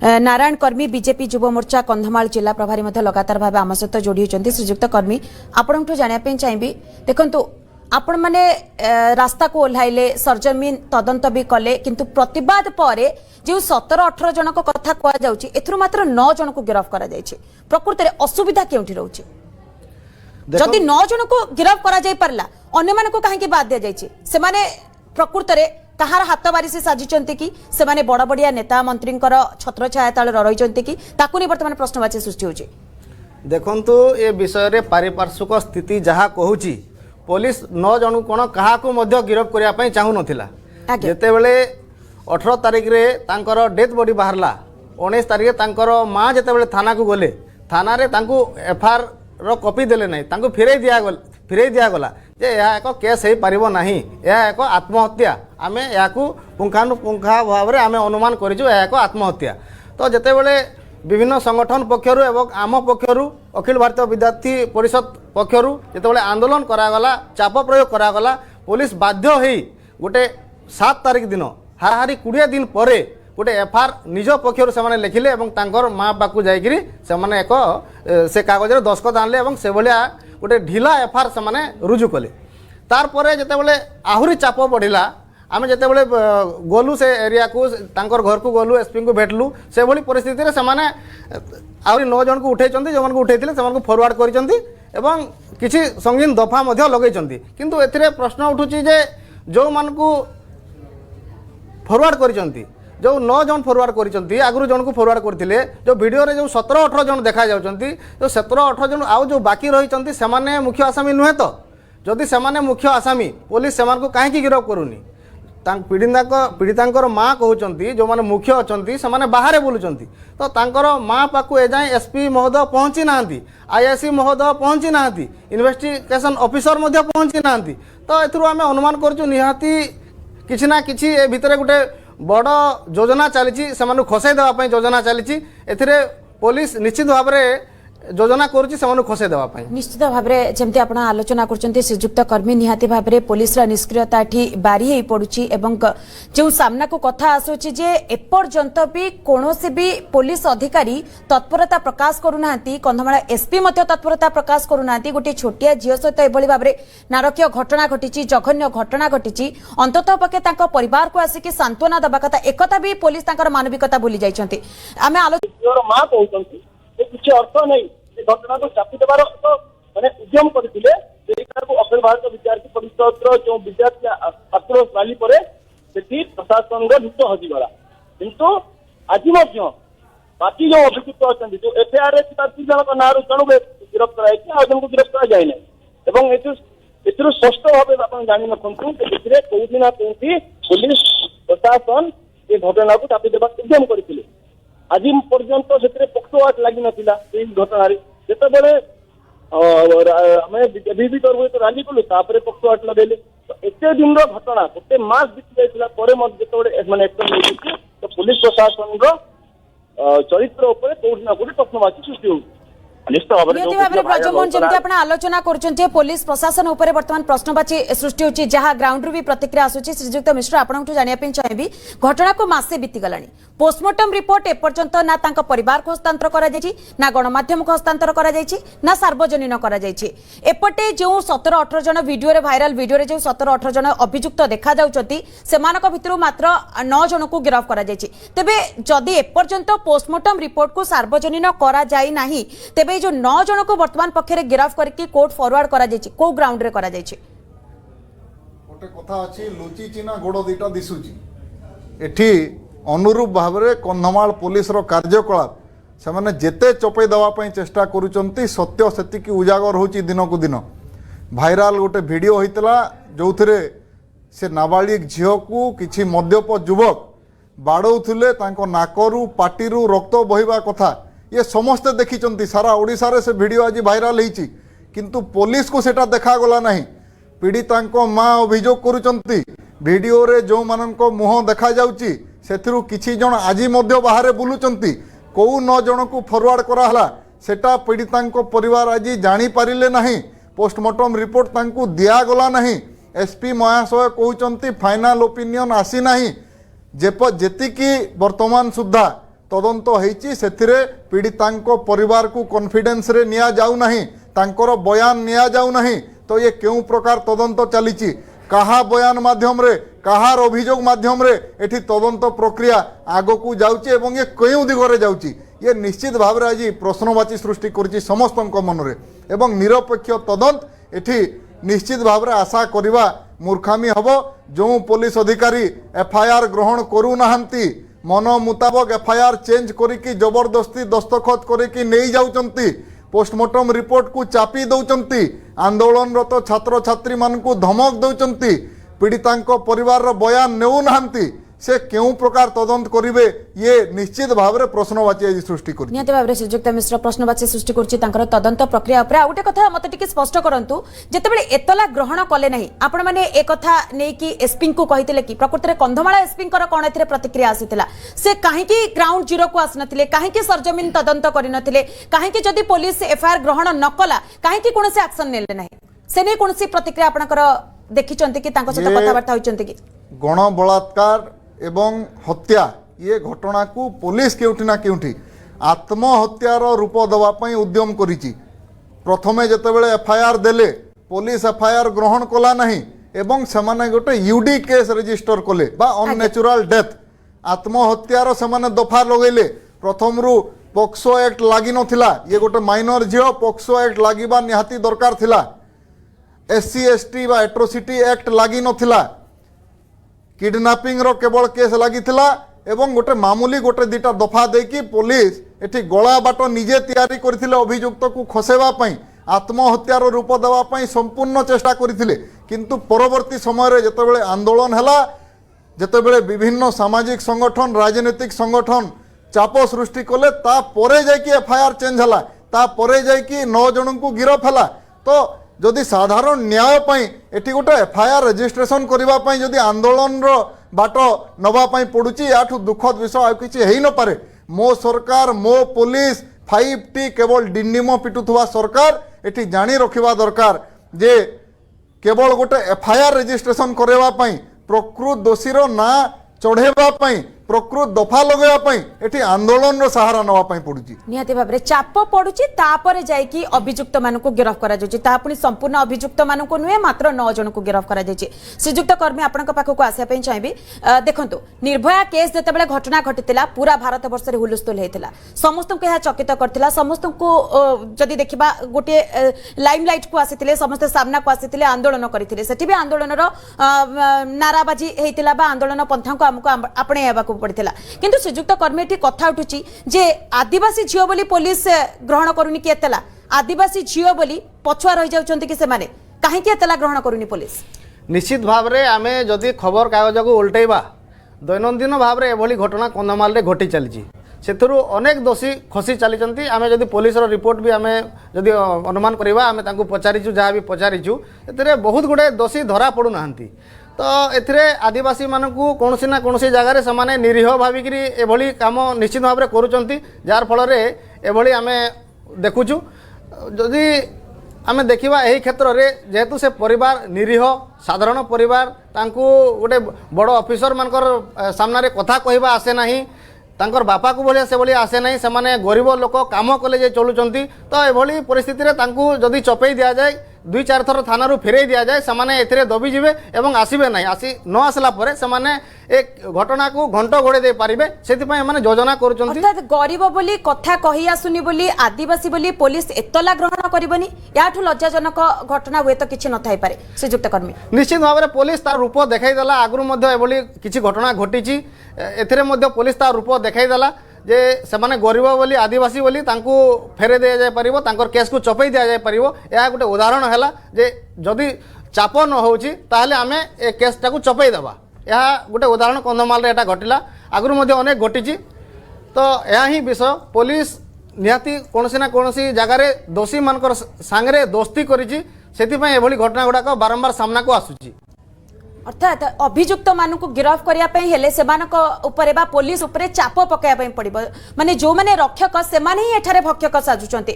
नारायण कर्मी बीजेपी युव मोर्चा कंधमाल जिला प्रभारी लगातार भाव आम सहित जोड़ी होती। श्रीजुक्त कर्मी आपण जानापी चाहिए देखु आपण मैंने रास्ता को ओह्लैले सरजमीन तदंत भी कले किंतु प्रतिवाद पर जो 17-18 जन कथा कहु मात्र 9 जन को गिरफ्त कर प्रकृत में असुविधा क्योंठी रोचे जदि 9 जन को गिरफ्त करा अन्य मानक कहीं बाद दि जाए प्रकृत में कहार हाथ बारिश साजिंट कि से बड़ बड़िया नेता मंत्री छत्र छाया तले रही कि बर्तमान प्रश्नवाची सृष्टि होची। देखंतु ए विषय रे पारिपार्श्विक स्थिति जहाँ कहूची पुलिस 9 जन कौन क्या गिरफ्त करने चाहू नथिला जेते बेले 18 तारिख रे तांकर डेथ बॉडी बाहरला 19 तारिख तांकर माँ जेते बेले थाना को गले थाना रे तांको एफआईआर रो कॉपी देले नहीं तांको फिरई दिगला जे यह एक केस हो पारिबो नहीं यह एक आत्महत्या आमे याकू पुंखानुपुंखा भाव में आमे अनुमान करिजु यह एक आत्महत्या। तो जेते बेले विभिन्न संगठन पक्षर एवं आम पक्षर अखिल भारतीय विद्यार्थी परिषद पक्षर जिते आंदोलन करागला चाप प्रयोग करागला पुलिस बाध्य होई गोटे 7 तारिख दिन हाराहारी 20 दिन पर गोटे एफआईआर निज पक्षर से लिखिले और तांकर माँ पाक जाकि से कागज दस्खत आणले और से भाया गोटे ढिला एफआईआर से रुजु कले तार परे जेते बेले आहुरी चाप बढ़िला आम जिते बड़े गलु से एरिया को तांकर घर को गलु एसपी को भेटलु से भली परिस्थिति रे सेमाने आहुरी 9 जन को उठे जो उठे फरवर्ड कर किसी संगीन दफा लगे किंतु एथिरे प्रश्न उठुची जे जो मान को फरवर्ड कर जो 9 जन फरवर्ड कर आगु जन को फरवर्ड करते जो वीडियो रे जो 17-18 जन देखा जाउछंती जो 17-18 जन आउ जो बाकी रही से मुख्य आसामी नुहे तो जदि से मुख्य आसामी पुलिस से कहीं गिरफ्त करूनी पीड़िता माँ कहते जो मैंने मुख्य अच्छा से बाहर बुलूँ तो तांकर माँ पाक एजाए एसपी महोदय पहुँची ना आईआईसी महोदय पहुँची ना इन्वेस्टिगेशन ऑफिसर पहुँची ना तो एम अनुमान करूँ निहाती किसी ना कि भितर गोटे बड़ योजना चली से खसई देवाई योजना चली पुलिस निश्चित भाव में योजना करुच्ची खसई देवाई निश्चित भाव में जमती आप आलोचना कर श्रीजुक्त कर्मी निहाती भाव में पुलिस निष्क्रियता बारी हो पड़ुची एवं जो सामना को कथा आसूची जे एपर्यंत भी कौन भी पुलिस अधिकारी तत्परता प्रकाश करूना कंधमाल एसपी तत्परता प्रकाश करूना गोटे छोटिया झील सहित एभली भाव में नारकीय घटना घटी जघन्य घटना घटी अंततः पक्षे परिवार को आसिक सांत्वना देवा कथा एक भी पुलिस मानविकता भूली जाइछंती आमे आलोचना किसी अर्थ नहीं घटना को चापी देवार मैंने उद्यम करते अखिल भारत विद्यार्थी परिषद जो विद्यार्थी छात्र रैली पर प्रशासन लुट हजिगला किंतु आज बाकी जो अभियुक्त अच्छा जो एफआईआर 3 जन ना जन गिरफ्त कर को गिरफ्त कर जाए स्पष्ट भाव आप जाणी रखु कौटी ना कौटी पुलिस प्रशासन ये घटना को चापी देवा उद्यम करते आज पर्यंत से पक्षवाट लगी नाला घटना जिते आम भी रैली कलु पक्षवाट लगे तो एत दिन घटना गोटे मास बीती जाने तो पुलिस प्रशासन चरित्र कौटी ना कौटी प्रश्नवाची सृष्टि हो ब्रजमोहन जमी आप आलोचना कर पुलिस प्रशासन उपर बर्तमान प्रश्नवाची सृष्टि होची जहाँ ग्राउंड भी प्रतिक्रिया आसूची। श्रीजुक्त मिश्र आपंठू जानापी चाहिए घटना को मासे बीतीगला पोस्टमार्टम रिपोर्ट एपर्यंत ना तांका परिवार को हस्तांतर करा ना गणमाध्यम को हस्तांतर करा ना सार्वजनीन करा एपटे जो 17-18 जन वीडियो भाइराल वीडियो जो 17-18 जन अभियुक्त देखा भितर मात्र 9 जन को गिरफ्त करा तेबे जदि एपर्यंत पोस्टमार्टम रिपोर्ट को सार्वजनीन करा जाई नाही तेबे जो 9 जन को वर्तमान पक्षरे गिरफ्त करके कोर्ट फॉरवर्ड करा को ग्राउंड रे करा गोटे कथा अछि लुची चिना गोड़ दीटा दिसुची एठी अनुरूप भाव में कंधमाल पुलिस रो कार्यकलाप से मैंने जेते चपई देवाई चेष्टा करुचंती सत्य सेतिकी उजागर होची दिन को दिन भाइराल गोटे वीडियो होइतला जो से नाबालिग झील को किसी मद्यप युवक बाड़ौले नाकरू पाटिरू रक्त बहिबा कथा ये समस्ते देखी सारा ओडिशा रे से वीडियो आज भाइराल होती किंतु पुलिस को सेटा देखा गला नहीं पीड़िता माँ अभियोग करुचंती वीडियो रे जो मानक मुह देखा जाउची सेथिरु किछि जन आज बाहर बुलुचंती कौ 9 जन को फरवर्ड कराला सेटा पीड़िता परिवार आज जानी पारिले नहीं पोस्टमार्टम रिपोर्ट तांकु दियागला नहीं एसपी महाशय कहउचंती फाइनल ओपिनियन आसी नहीं जेतिकी वर्तमान सुधा তদন্ত হয়েছি সেথিরে পীড়িতাঙ্ক পরিবারকু কনফিডেন্সরে নিয়া যাও নাহি, তাঙ্কর বয়ান নিয়া যাও নাহি। তো ইয়ে কেউ প্রকার তদন্ত চালিছি, কাহা বয়ান মাধ্যমরে কাহার অভিযোগ মাধ্যমরে এটি তদন্ত প্রক্রিয়া আগকু যাଉଛି এবং ইয়ে কেউ দিগরে যাଉଛି, ইয়ে নিশ্চিত ভাবে আজ প্রশ্নবাচী সৃষ্টি করছি সমস্ত মনরে। এবং নিরপেক্ষ তদন্ত এটি নিশ্চিত ভাবে আশা করা মূর্খামি হব। যে পুলিশ অধিকারী এফআইআর গ্রহণ করু নাহান্তি, মন মুতাবক এফআইআর চেঞ্জ করিকি জবরদস্তি দস্তখত করিকি নেই যাউচন্তি, পোস্টমর্টম রিपोर्ट को चापी दौचंती, आंदोलनरत छात्र छात्री मानकु धमक दौचंती, पीड़ितांक परिवार बयान नेउ नाहंती, से केउ प्रकार तदंत करिवे ये निश्चित भाव रे प्रश्नवाची आज सृष्टि कर। निहत भाव रे श्रीजुक्त मिश्र प्रश्नवाची सृष्टि करछि तांकर तदंत प्रक्रिया ऊपर। आ गोटे कथा मते टिके स्पष्ट करंतु, जेतेबेले एतला ग्रहण कले नाही आपण माने ए कथा नै कि एसपी को कहितले कि प्रकृति रे कंधमाला एसपी कर कोन एथिरे प्रतिक्रिया आसीतिला, से काहे कि ग्राउंड जीरो को आसनथिले, काहे कि सरजमीन तदंत करिनथिले, काहे कि जदी पुलिस एफआईआर ग्रहण न कला काहे कि कोनसे एक्शन नेले नाही, से नै कोनसी प्रतिक्रिया आपनकर देखिचंती कि तांको सहित कथा वार्ता होइचंती कि गण बलात्कार एवं हत्या ये घटना को पुलिस केउठी ना केउठी आत्महत्यार रूप देवाई उद्यम करिछि। प्रथमे जेतेबेले एफआईआर देले पुलिस एफआईआर ग्रहण कला नहीं एवं सेमाने गोटे यूडी केस रजिस्टर कले बा अननेचुरल डेथ आत्महत्यार सेमाने दफा लगेले। प्रथम रु पोक्सो एक्ट लागी नथिला, ये गोटे माइनर झियो पोक्सो एक्ट लागिबा निहाती दरकार थिला, एससी एसटी बा एट्रोसिटी एक्ट लागी नथिला, किडनैपिंग रो केवल केस लगी एवं गोटे मामूली गोटे दुटा दफा देकी पुलिस एठी गला बाट निजे तैयारी करथिले अभियुक्त को खसेबा पई आत्महत्यार रूप देवा पई संपूर्ण चेष्टा करथिले। किंतु परवर्ती समय रे जेतेबेले आंदोलन हला, जेतेबेले विभिन्न सामाजिक संगठन राजनीतिक संगठन चाप सृष्टि कले, ता परे जायकी एफआईआर चेंज हला, ता परे जायकी 9 जन को गिरफ हला। तो जदि साधारण न्याय पई एठी गोटे एफआईआर रजिस्ट्रेशन करबा पई जदि आंदोलन रो बाट नबा पई पडुची, याठु दुखद विषय आ किछि हेई न पारे। मो सरकार मो पुलिस 5T केवल डिंडिमो पिटुथवा सरकार एठी जानी रखिबा दरकार जे केवल गोटे एफआईआर रजिस्ट्रेशन करबा पई प्रकृत दोषीर ना चढ़ेबा पई प्रकृत दफा लगेबा पई एठी आंदोलन रो सहारा नवा पई पडुची। निहाती भाबरे चाप पडुची, तापर जायकी अभियुक्त मानकु गिरफ करा जाउची, ता पुनी संपूर्ण अभियुक्त मानकु नुहे मात्र 9 जन को गिरफ करा जाउची। श्रीजुक्त कर्मी आपनक पाखकु आसिया पई चाहेबी, देखंतु निर्भया केस जेतेबेले घटना घटितिला पूरा भारत वर्ष रे हुलस्थुल हेतिला, समस्त को यह चकित करथिला, समस्त को जदि देखिबा गोटे लाइमलाइट को आसीतिले, समस्त सामना को आसीतिले, आंदोलन करथिले, सेठी भी आंदोलन रो नाराबाजी हेतिला बा आंदोलन पंथा को हमको आपणे हेबाकू पड़ता। किंतु श्रीजुक्त कर्मी कथा उठुची जे आदिवासी झील बोली पुलिस ग्रहण करूनी कि एतला, आदिवासी झील बोली पछुआ रही जाउछंती कि सेमाने काहे कि एतला ग्रहण करूनी पुलिस। निश्चित भाव रे आमे जदि खबर कागज को उल्टेबा दैनंदिन भाव रे एभली घटना कंधमाल रे घटी चलीची, सेथुरु अनेक दोषी खसी चलीचंती। आमे जदि पुलिस रो रिपोर्ट भी आमे जदि अनुमान करिबा, आमे तांको पचारिचु जहा भी पचारिचु, एतरे बहुत गुडे दोषी धरा पडु नाहंती। तो एथिरे आदिवासी मानकु कोनसी ना कोनसी जगह रे समाने निरीह भाविकी एभली काम निश्चित भाव रे करूचंती, जार फल रे एभली आमे देखुचु। जदि आमे देखिबा एही क्षेत्र रे जेहेतु से परिवार निरीह साधारण परिवार, तांकु गोटे बड़ ऑफिसर मानकर सामना रे कथा कहबा आसे नाही, तांकर बापा को भलिया से भलिया आसे नाही, समाने गरीब लोक काम कले जे चलुचंती। तो एभली परिस्थिति रे तांकु जदि चपेई दिया जाए 2-4 थर थाना रू फेरई दिया जाए, समाने एथिरे दबी जिवे एवं आसीबे नाही, आसी न आसला परे समाने एक घटना को घंट घोड़े दे पारिबे, सेति पय माने योजना करूचंती। अर्थात गरीब बोली कथा कहि आसुनी बोली आदिवासी बोली पुलिस एतला ग्रहण करबनी, याठु लज्जाजनक घटना हुए तो किछि न थाई पारे। श्रीजुक्त कर्मी निश्चित भाव में पुलिस तार रूप देखाई देला, आगु मध्य एभली किछि घटना घटिची, एथिरे मध्य पुलिस तार रूप देखाई देला जे सेमाने गरीब बोली आदिवासी बोली तांकू फेरे दिया जाय परिबो, तांकर केस को चपई दिया जाय परिबो। या गोटे उदाहरण हैला जे जदि चाप न होउची ताहले आमे ए केसटा को चपई देबा, या गोटे उदाहरण कंधमाल रे एटा घटिला, आगु मध्य अनेक घटिची। तो या ही विषय पुलिस निहाती कोनसी ना कोनसी जगह रे दोषी मानकर सांगरे दोस्ती करिची, सेति पय एभली घटना गुडा को बारंबार सामना को आसुची। अर्थात अभियुक्त मानकु गिरफ करिया पई हेले सेमानक उपरे बा पुलिस उपरे चाप पकाया पई पड़िबो, माने जो माने रक्षक सेमाने ही एठारे भक्षक साजुचंती।